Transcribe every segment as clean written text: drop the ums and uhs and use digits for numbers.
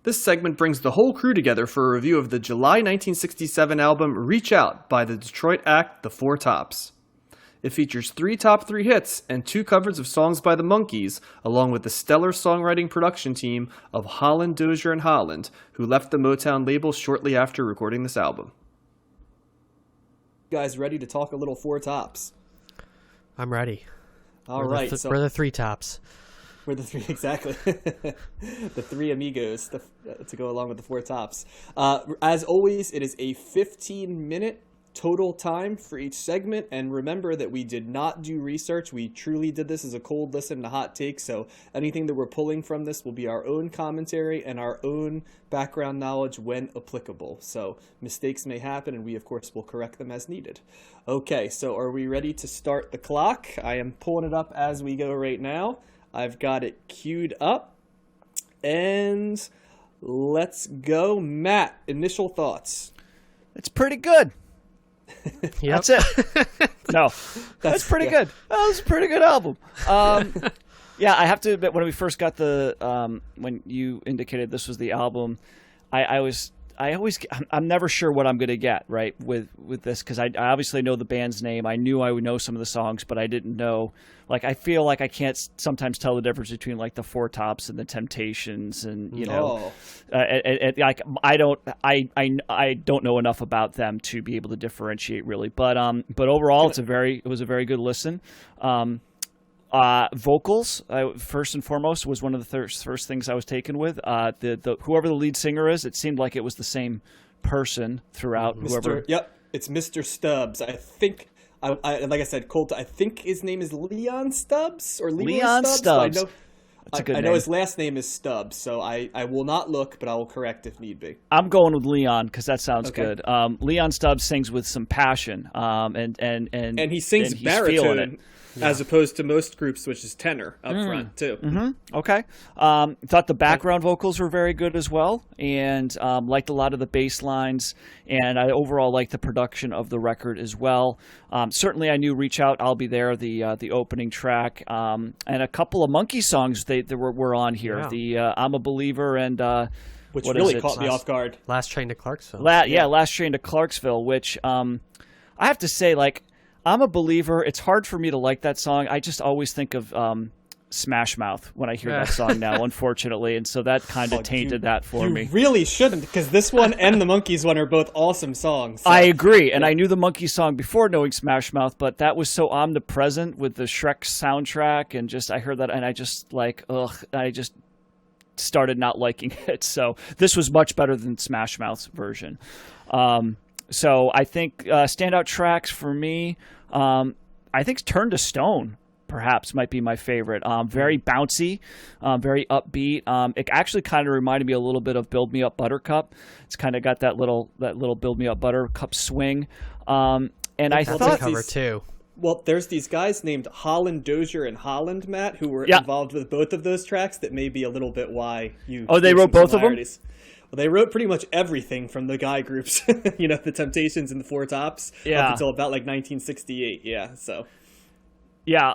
This segment brings the whole crew together for a review of the July 1967 album Reach Out by the Detroit act The Four Tops. It features 3 top 3 hits and 2 covers of songs by the Monkees, along with the stellar songwriting production team of Holland, Dozier, and Holland, who left the Motown label shortly after recording this album. You guys ready to talk a little Four Tops? I'm ready. All right. We're the 3 tops. We're the 3, exactly. The 3 amigos to go along with the 4 tops. As always, it is a 15-minute total time for each segment, and remember that we did not do research. We truly did this as a cold listen to hot take, so anything that we're pulling from this will be our own commentary and our own background knowledge when applicable. So mistakes may happen, and we of course will correct them as needed. Okay, so are we ready to start the clock? I am pulling it up as we go right now. I've got it queued up, and let's go. Matt, initial thoughts. It's pretty good. Yep. That's it. No, that's pretty good. That was a pretty good album. Yeah, I have to admit, when we first got when you indicated this was the album, I'm never sure what I'm going to get right with this, because I obviously know the band's name. I knew I would know some of the songs, but I didn't know. Like, I feel like I can't sometimes tell the difference between like the Four Tops and the Temptations, and like I don't know enough about them to be able to differentiate really. But overall, it was a very good listen. Vocals, first and foremost, was one of the first things I was taken with. Whoever the lead singer is, it seemed like it was the same person throughout. Yep, it's Mr. Stubbs. I think, like I said, Colt. I think his name is Leon Stubbs or Leon Stubbs. That's a good I name. know his last name is Stubbs, so I will not look, but I will correct if need be. I'm going with Leon because that sounds good. Leon Stubbs sings with some passion, and he sings baritone. As opposed to most groups, which is tenor up front, too. Mm-hmm. Okay. Thought the background vocals were very good as well, and liked a lot of the bass lines, and I overall liked the production of the record as well. Certainly, I knew Reach Out, I'll Be There, the opening track, and a couple of Monkey songs that were on here. Yeah. The I'm a Believer and... which really caught me off guard. Last Train to Clarksville. Last Train to Clarksville, which I have to say, like, I'm a Believer. It's hard for me to like that song. I just always think of Smash Mouth when I hear that song now, unfortunately. And so that kind of tainted that for me. You really shouldn't, because this one and the Monkees one are both awesome songs. So. I agree. And I knew the Monkees song before knowing Smash Mouth, but that was so omnipresent with the Shrek soundtrack. And just, I heard that and I just I just started not liking it. So this was much better than Smash Mouth's version. So I think standout tracks for me, I think Turn to Stone perhaps might be my favorite. Very bouncy, very upbeat. It actually kind of reminded me a little bit of Build Me Up Buttercup. It's kind of got that little Build Me Up Buttercup swing. And I thought a cover too. Well, there's these guys named Holland, Dozier, and Holland, Matt, who were involved with both of those tracks. That may be a little bit why you. Oh, they wrote both of them. Well, they wrote pretty much everything from the guy groups, the Temptations and the Four Tops, up until about like 1968. Yeah, so. Yeah.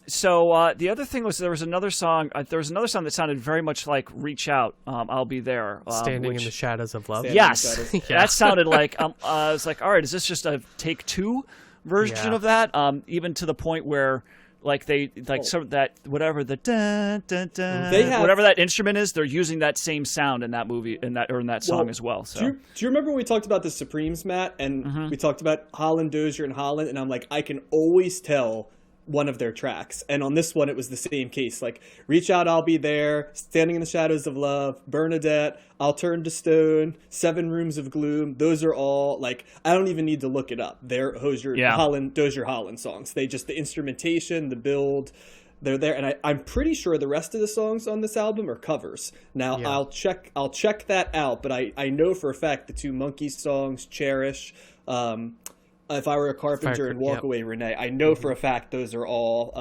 So the other thing was there was another song. That sounded very much like "Reach Out." I'll Be There. Standing in the Shadows of Love. Yes, that sounded like. I was like, all right, is this just a take 2 version of that? Even to the point where. Like sort of that whatever the dun, dun, dun, whatever that instrument is, they're using that same sound in that movie in that song as well. So do you remember when we talked about the Supremes, Matt, and we talked about Holland, Dozier, and Holland, and I'm like, I can always tell one of their tracks, and on this one it was the same case. Like Reach Out, I'll Be There, Standing in the Shadows of Love, Bernadette, I'll Turn to Stone, 7 Rooms of Gloom. Those are all like, I don't even need to look it up. They're Holland, Dozier, Holland songs. The instrumentation, the build, they're there, and I'm pretty sure the rest of the songs on this album are covers. Now I'll check that out, but I know for a fact the 2 Monkees songs, Cherish, If I Were a Carpenter, and Walk Away Renee, I know for a fact those are all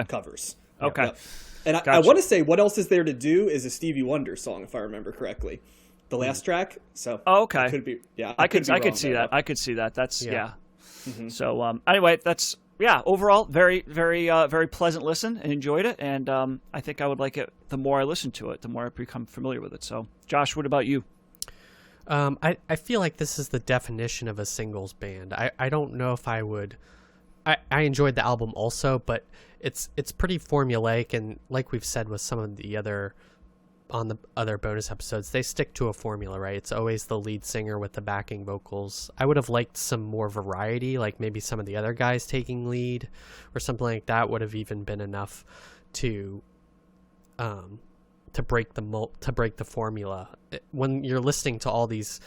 covers. Okay. Yep. And I want to say, What Else Is There to Do is a Stevie Wonder song, if I remember correctly. The last track. So okay. It could be, I could see that. I could see that. That's Mm-hmm. So anyway, that's yeah, overall, very, very, very pleasant listen, and enjoyed it. And I think I would like it the more I listen to it, the more I become familiar with it. So, Josh, what about you? I feel like this is the definition of a singles band. I don't know if I would. I enjoyed the album also, but it's pretty formulaic, and like we've said with some of the other on the other bonus episodes, they stick to a formula, right? It's always the lead singer with the backing vocals. I would have liked some more variety, like maybe some of the other guys taking lead or something like that would have even been enough to break the formula. When you're listening to all these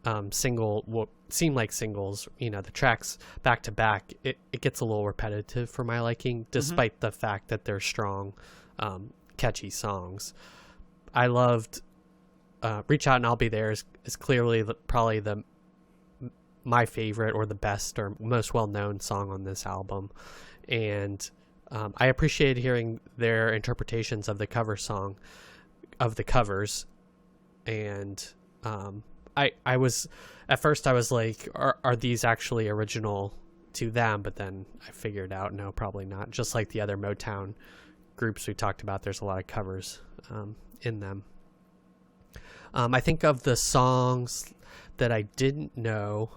what seem like singles, the tracks back to back, it gets a little repetitive for my liking, despite the fact that they're strong, catchy songs. I loved Reach Out and I'll Be There is clearly probably my favorite or the best or most well-known song on this album. And I appreciated hearing their interpretations of the covers. And I was, at first I was like, are these actually original to them? But then I figured out, no, probably not. Just like the other Motown groups we talked about, there's a lot of covers in them. I think of the songs that I didn't know,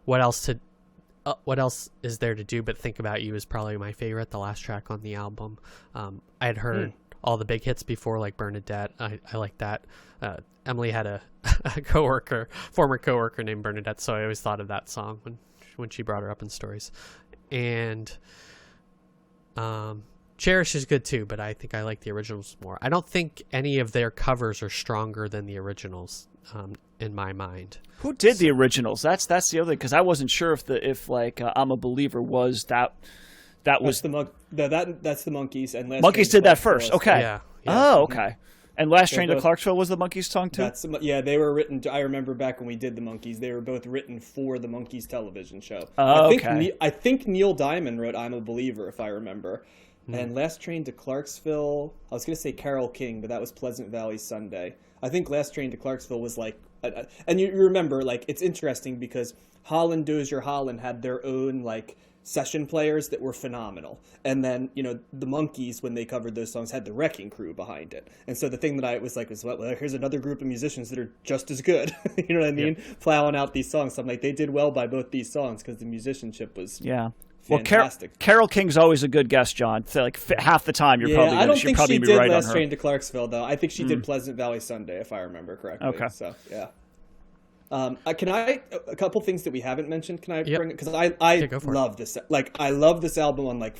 what else is there to do but Think About You is probably my favorite, the last track on the album. I had heard all the big hits before, like Bernadette. I like that. Emily had a former coworker named Bernadette, so I always thought of that song when she brought her up in stories. And Cherish is good too, but I think I like the originals more. I don't think any of their covers are stronger than the originals in my mind. Who did the originals? That's the other thing, because I wasn't sure if I'm a Believer was that. That's the Monkees, and Monkees did that first. Okay. Yeah. Oh, okay. And Last Train to Clarksville was the Monkees song too? They were written. I remember back when we did the Monkees, they were both written for the Monkees television show. Oh, I think Neil Diamond wrote "I'm a Believer," if I remember. And Last Train to Clarksville, I was going to say Carole King, but that was Pleasant Valley Sunday. I think Last Train to Clarksville was like, and you remember, like, it's interesting because Holland Dozier Holland had their own like session players that were phenomenal. And then, the Monkees, when they covered those songs, had the Wrecking Crew behind it. And so the thing that I was like, well, here's another group of musicians that are just as good. You know what I mean? Yeah. Plowing out these songs. So I'm like, they did well by both these songs because the musicianship was fantastic. Well, Carole King's always a good guest, John. So, like half the time you're probably I don't think she did right Last Train to Clarksville, though. I think she did Pleasant Valley Sunday, if I remember correctly. Okay. So, yeah. A couple things that we haven't mentioned, can I bring it? Because I love this. Like, I love this album on like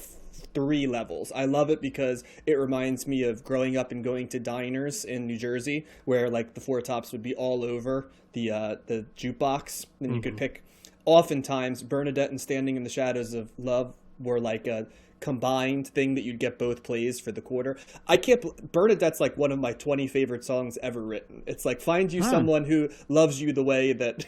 3 levels. I love it because it reminds me of growing up and going to diners in New Jersey where like the Four Tops would be all over the jukebox, and you could pick. Oftentimes, Bernadette and Standing in the Shadows of Love were like a combined thing that you'd get both plays for the quarter. Bernadette's like one of my 20 favorite songs ever written. It's like, find you someone who loves you the way that,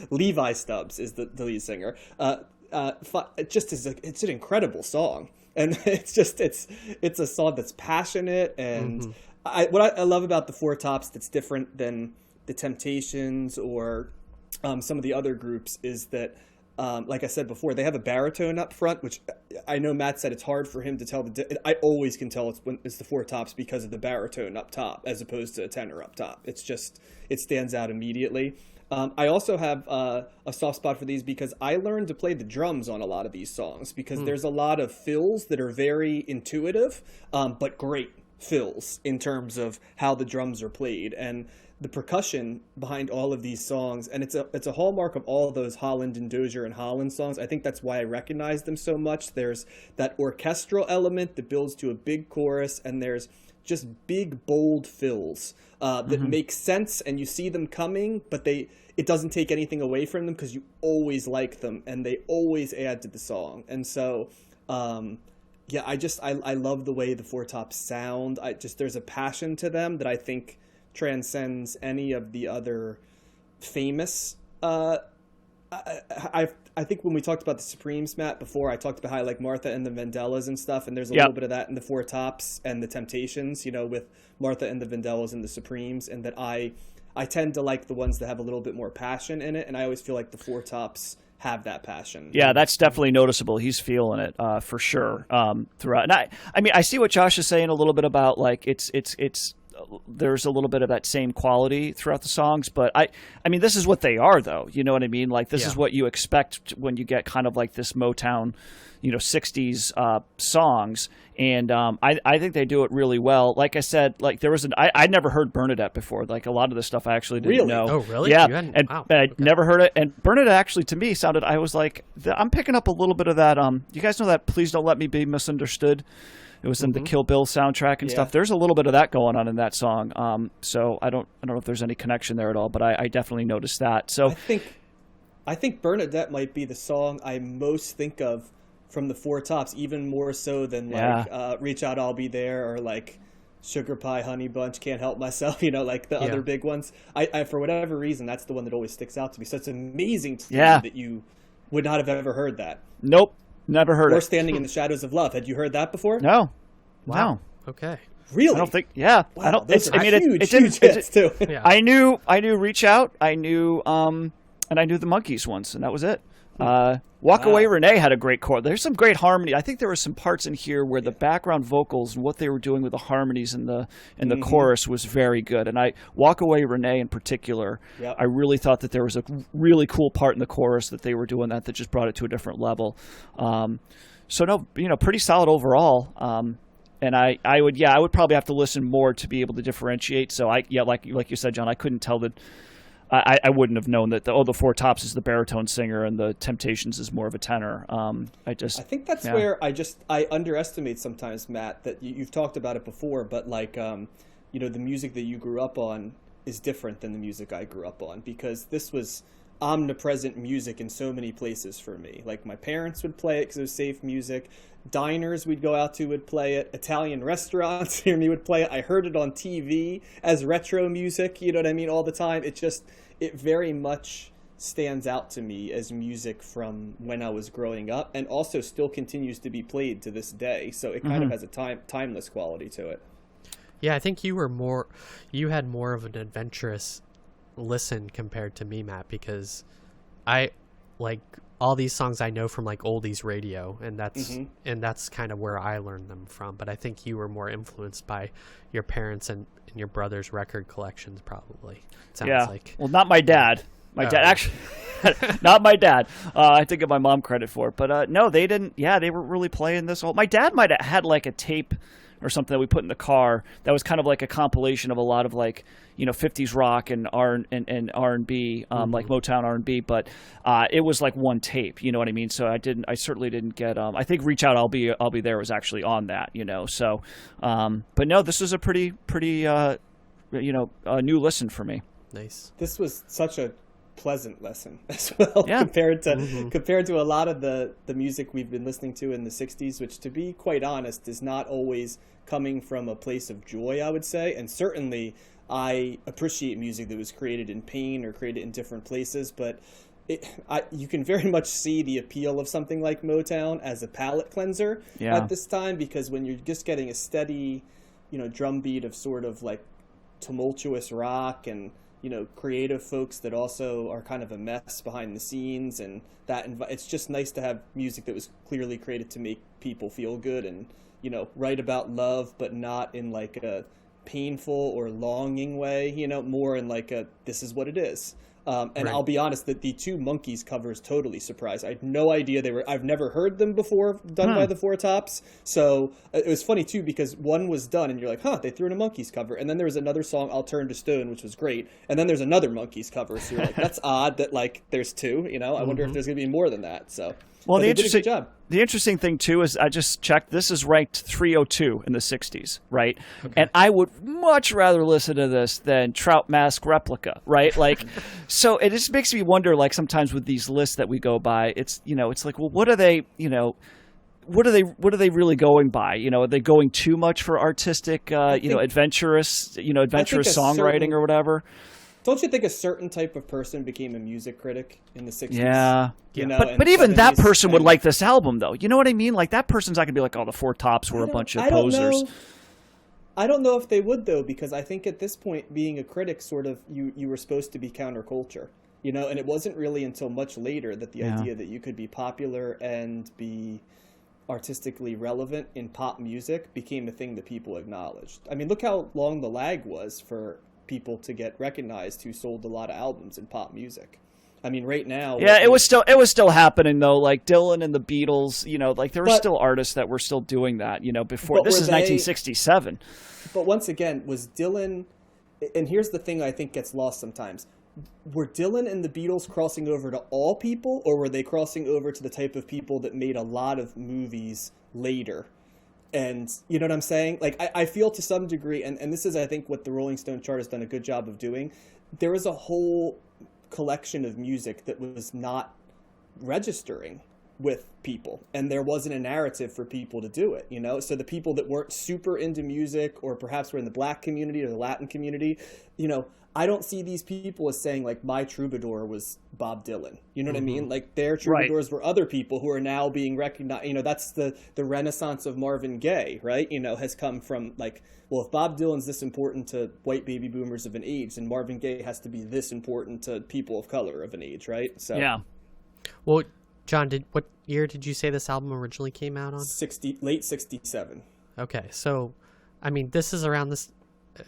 Levi Stubbs is the lead singer. It's an incredible song. And it's a song that's passionate. And what I love about the Four Tops that's different than the Temptations or some of the other groups is that, like I said before, they have a baritone up front, which I know Matt said it's hard for him to tell. I always can tell it's the Four Tops because of the baritone up top as opposed to a tenor up top. It stands out immediately. I also have a soft spot for these because I learned to play the drums on a lot of these songs because there's a lot of fills that are very intuitive, but great fills in terms of how the drums are played. And the percussion behind all of these songs, and it's a hallmark of all of those Holland and Dozier and Holland songs. I think that's why I recognize them so much. There's that orchestral element that builds to a big chorus, and there's just big, bold fills that make sense, and you see them coming, but it doesn't take anything away from them because you always like them, and they always add to the song. And so, I love the way the Four Tops sound. There's a passion to them that I think transcends any of the other famous. I think when we talked about the Supremes, Matt, before, I talked about how I like Martha and the Vandellas and stuff, and there's a little bit of that in the Four Tops and the Temptations, with Martha and the Vandellas and the Supremes, and that I tend to like the ones that have a little bit more passion in it, and I always feel like the Four Tops have that passion. Yeah, that's definitely noticeable. He's feeling it for sure throughout. And I mean, I see what Josh is saying a little bit about like it's there's a little bit of that same quality throughout the songs, but I mean, this is what they are, though. You know what I mean? Like this is what you expect when you get kind of like this Motown, 60s songs, and I think they do it really well. Like I said, like there was I'd never heard Bernadette before. Like a lot of the stuff I actually didn't know. Oh, really? Yeah, and wow. I'd never heard it. And Bernadette actually to me sounded. I was like, I'm picking up a little bit of that. You guys know that "Please Don't Let Me Be Misunderstood." It was in the Kill Bill soundtrack and stuff. There's a little bit of that going on in that song. So I don't know if there's any connection there at all, but I definitely noticed that. So I think Bernadette might be the song I most think of from the Four Tops, even more so than like Reach Out, I'll Be There, or like Sugar Pie, Honey Bunch, Can't Help Myself, like the other big ones. I for whatever reason, that's the one that always sticks out to me. So it's amazing to me that you would not have ever heard that. Nope. Never heard Or it. Standing in the Shadows of Love. Had you heard that before? No. Wow. No. Okay. Really? I don't think. Yeah. Wow, I don't. those I are mean, huge hits too. Yeah. I knew Reach Out. I knew and I knew the Monkees once, and that was it. Walk Away Renee had a great chord. There's some great harmony. I think there were some parts in here where the background vocals and what they were doing with the harmonies in the chorus was very good. And Walk Away Renee in particular, I really thought that there was a really cool part in the chorus that they were doing that just brought it to a different level. So no, pretty solid overall. And I would probably have to listen more to be able to differentiate. So like you said, John, I couldn't tell that. I wouldn't have known that the Four Tops is the baritone singer and the Temptations is more of a tenor. I think that's where I underestimate sometimes, Matt, that you've talked about it before, but like the music that you grew up on is different than the music I grew up on, because this was omnipresent music in so many places for me. Like my parents would play it because it was safe music. Diners we'd go out to would play it. Italian restaurants near me would play it. I heard it on TV as retro music, you know what I mean, all the time. It very much stands out to me as music from when I was growing up, and also still continues to be played to this day. So it kind of has a timeless quality to it. Yeah, I think you had more of an adventurous listen compared to me, Matt, because I like all these songs I know from like oldies radio, and that's kind of where I learned them from. But I think you were more influenced by your parents and your brother's record collections, probably. Sounds like. Well, not my dad. My dad actually, not my dad. I have to give my mom credit for it, but no, they didn't. Yeah, they were really playing this whole. My dad might have had like a tape or something that we put in the car that was kind of like a compilation of a lot of like 50s rock and R&B, like Motown R&B, but it was like one tape, you know what I mean? So I certainly didn't get I think Reach Out, I'll Be There was actually on that, so but no, this was a pretty a new listen for me. Nice. This was such a pleasant lesson as well, compared to a lot of the music we've been listening to in the 60s, which, to be quite honest, is not always coming from a place of joy, I would say. And certainly I appreciate music that was created in pain or created in different places, but you can very much see the appeal of something like Motown as a palate cleanser at this time, because when you're just getting a steady drum beat of sort of like tumultuous rock and creative folks that also are kind of a mess behind the scenes, and it's just nice to have music that was clearly created to make people feel good and write about love, but not in like a painful or longing way, more in like a this is what it is. And I'll be honest that the two Monkees covers totally surprised. I had no idea I've never heard them before done by the Four Tops. So it was funny too, because one was done and you're like, they threw in a Monkees cover. And then there was another song, I'll Turn to Stone, which was great. And then there's another Monkees cover. So you're like, that's odd that like there's two, I wonder if there's going to be more than that. So well, they did a good job. The interesting thing, too, is I just checked. This is ranked 302 in the 60s, right? Okay. And I would much rather listen to this than Trout Mask Replica, right? Like, so it just makes me wonder, like, sometimes with these lists that we go by, it's, it's like, well, what are they, what are they really going by? Are they going too much for artistic, adventurous songwriting or whatever? Don't you think a certain type of person became a music critic in the 60s? Yeah. But even that person would like this album, though. You know what I mean? Like, that person's not going to be like, the Four Tops were a bunch of posers. I don't know if they would, though, because I think at this point, being a critic, sort of, you were supposed to be counterculture. you know, and it wasn't really until much later that the idea that you could be popular and be artistically relevant in pop music became a thing that people acknowledged. I mean, look how long the lag was for people to get recognized who sold a lot of albums in pop music. I mean, right now, yeah, it was still happening though. Like Dylan and the Beatles, you know, like there were still artists that were still doing that. You know, before this is 1967. But once again, was Dylan? And here's the thing I think gets lost sometimes. Were Dylan and the Beatles crossing over to all people, or were they crossing over to the type of people that made a lot of movies later? And you know what I'm saying? Like, I feel to some degree, and this is, I think, what the Rolling Stone chart has done a good job of doing. There was a whole collection of music that was not registering with people, and there wasn't a narrative for people to do it, you know? So the people that weren't super into music, or perhaps were in the Black community or the Latin community, you know, I don't see these people as saying, like, my troubadour was Bob Dylan. You know what I mean? Like, their troubadours were other people who are now being recognized. You know, that's the renaissance of Marvin Gaye, right? You know, has come from, like, well, if Bob Dylan's this important to white baby boomers of an age, then Marvin Gaye has to be this important to people of color of an age, right? So yeah. Well, John, what year did you say this album originally came out on? Late 67. Okay, so, I mean, this is around this...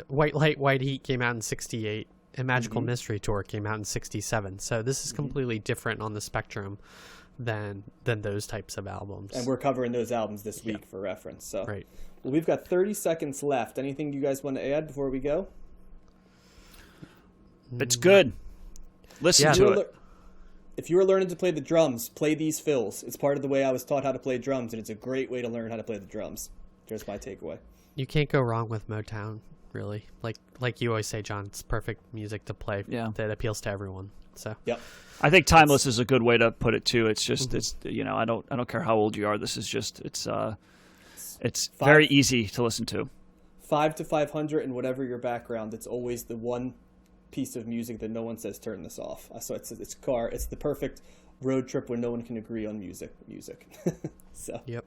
White Light, White Heat came out in 68, and Magical Mystery Tour came out in 67. So this is completely different on the spectrum than those types of albums. And we're covering those albums this week for reference. So, right. Well, we've got 30 seconds left. Anything you guys want to add before we go? It's good. Listen to it. If you were learning to play the drums, play these fills. It's part of the way I was taught how to play drums, and it's a great way to learn how to play the drums. There's my takeaway. You can't go wrong with Motown, really. Like you always say, John, it's perfect music to play that appeals to everyone. So yep. I think timeless is a good way to put it too. It's just it's you know, I don't care how old you are. This is just it's very easy to listen to. 5 to 500, and whatever your background, it's always the one piece of music that no one says turn this off. So it's the perfect road trip when no one can agree on music. So yep.